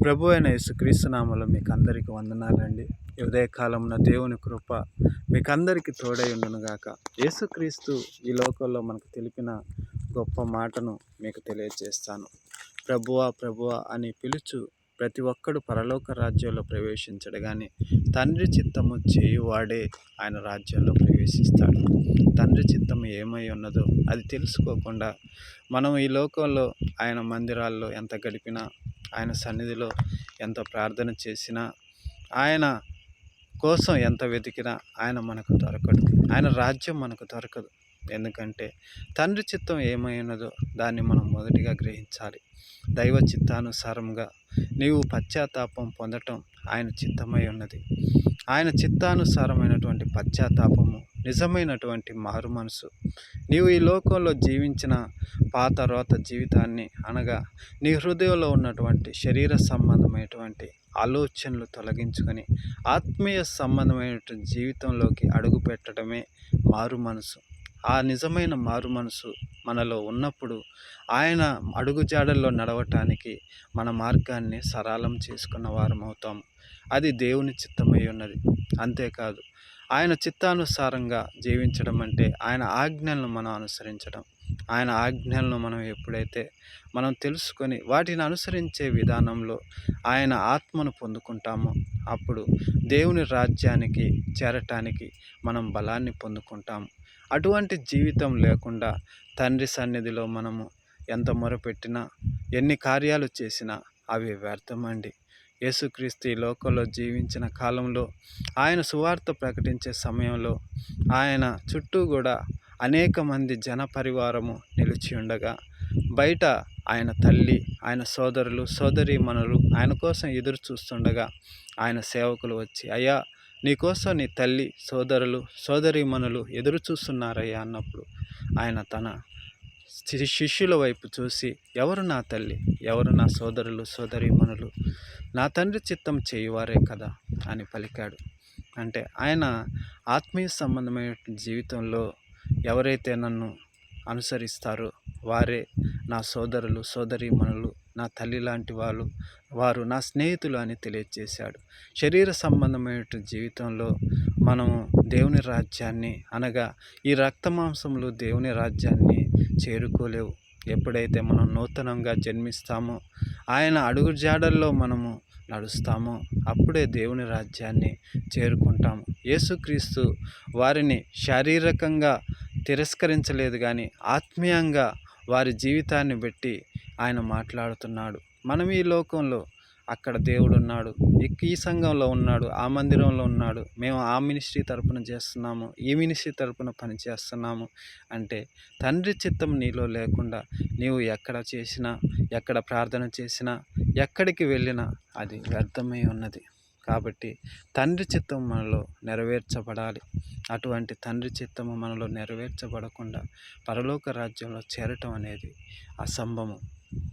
ప్రభు అయిన యేసుక్రీస్తు నామములో మీకు అందరికీ వందనాలండి. ఈ ఉదయకాలమున దేవుని కృప మీకు అందరికీ తోడై ఉండునుగాక. యేసుక్రీస్తు ఈ లోకంలో మనకు తెలిపిన గొప్ప మాటను మీకు తెలియజేస్తాను. ప్రభువా ప్రభువా అని పిలుచు ప్రతి ఒక్కడు పరలోక రాజ్యంలో ప్రవేశించడు కానీ తండ్రి చిత్తము చేయువాడే ఆయన రాజ్యంలో ప్రవేశిస్తాడు. తండ్రి చిత్తము ఏమై ఉన్నదో అది తెలుసుకోకుండా మనం ఈ లోకంలో ఆయన మందిరాల్లో ఎంత గడిపినా, ఆయన సన్నిధిలో ఎంత ప్రార్థన చేసినా, ఆయన కోసం ఎంత వెతికినా ఆయన మనకు దొరకడు. ఆయన రాజ్యం మనకు దొరకదు. ఎందుకంటే తండ్రి చిత్తం ఏమై ఉన్నదో దాన్ని మనం మొదటిగా గ్రహించాలి. దైవ చిత్తానుసారంగా నీవు పశ్చాత్తాపం పొందటం ఆయన చిత్తమై ఉన్నది. ఆయన చిత్తానుసారమైనటువంటి పశ్చాత్తాపము నిజమైనటువంటి మారు మనసు. నీవు ఈ లోకంలో జీవించిన పాత రోత జీవితాన్ని, అనగా నీ హృదయంలో ఉన్నటువంటి శరీర సంబంధమైనటువంటి ఆలోచనలు తొలగించుకొని ఆత్మీయ సంబంధమైనటువంటి జీవితంలోకి అడుగు పెట్టడమే మారు మనసు. ఆ నిజమైన మారు మనసు మనలో ఉన్నప్పుడు ఆయన అడుగుజాడల్లో నడవటానికి మన మార్గాన్ని సరళం చేసుకున్న వారం అవుతాము. అది దేవుని చిత్తమై ఉన్నది. అంతేకాదు, ఆయన చిత్తానుసారంగా జీవించడం అంటే ఆయన ఆజ్ఞలను మనం అనుసరించడం. ఆయన ఆజ్ఞలను మనం ఎప్పుడైతే మనం తెలుసుకొని వాటిని అనుసరించే విధానంలో ఆయన ఆత్మను పొందుకుంటామో అప్పుడు దేవుని రాజ్యానికి చేరటానికి మనం బలాన్ని పొందుకుంటాము. అటువంటి జీవితం లేకుండా తండ్రి సన్నిధిలో మనము ఎంత మొరపెట్టినా, ఎన్ని కార్యాలు చేసినా అవి వ్యర్థమండి. యేసుక్రీస్తు ఈ లోకంలో జీవించిన కాలంలో, ఆయన సువార్త ప్రకటించే సమయంలో ఆయన చుట్టూ కూడా అనేక మంది జన పరివారము నిలిచి ఉండగా, బయట ఆయన తల్లి, ఆయన సోదరులు సోదరీమణులు ఆయన కోసం ఎదురు చూస్తుండగా ఆయన సేవకులు వచ్చి, అయ్యా నీకోసం నీ తల్లి సోదరులు సోదరీమణులు ఎదురు చూస్తున్నారయ్యా అన్నప్పుడు ఆయన తన శిష్యుల వైపు చూసి, ఎవరు నా తల్లి, ఎవరు నా సోదరులు సోదరీమణులు, నా తండ్రి చిత్తం చేయువారే కదా అని పలికాడు. అంటే ఆయన ఆత్మీయ సంబంధమైన జీవితంలో ఎవరైతే నన్ను అనుసరిస్తారో వారే నా సోదరులు సోదరీమణులు, నా తల్లి లాంటి వారు నా స్నేహితులు అని తెలియజేశాడు. శరీర సంబంధమైన జీవితంలో మనము దేవుని రాజ్యాన్ని, అనగా ఈ రక్తమాంసములు దేవుని రాజ్యాన్ని చేరుకోలేవు. ఎప్పుడైతే మనం నూతనంగా జన్మిస్తామో, ఆయన అడుగుజాడల్లో మనము నడుస్తామో అప్పుడే దేవుని రాజ్యాన్ని చేరుకుంటాము. యేసుక్రీస్తు వారిని శారీరకంగా తిరస్కరించలేదు కానీ ఆత్మీయంగా వారి జీవితాన్ని బట్టి ఆయన మాట్లాడుతున్నాడు. మనం ఈ లోకంలో అక్కడ దేవుడు ఉన్నాడు, ఈ సంఘంలో ఉన్నాడు, ఆ మందిరంలో ఉన్నాడు, మేము ఆ మినిస్ట్రీ తరపున చేస్తున్నాము, ఈ మినిస్ట్రీ తరపున పని చేస్తున్నాము అంటే తండ్రి చిత్తం నీలో లేకుండా నీవు ఎక్కడ చేసినా, ఎక్కడ ప్రార్థన చేసినా, ఎక్కడికి వెళ్ళినా అది వ్యర్థమై ఉన్నది. కాబట్టి తండ్రి చిత్తం మనలో నెరవేర్చబడాలి. అటువంటి తండ్రి చిత్తము మనలో నెరవేర్చబడకుండా పరలోక రాజ్యంలో చేరటం అనేది అసంభవం.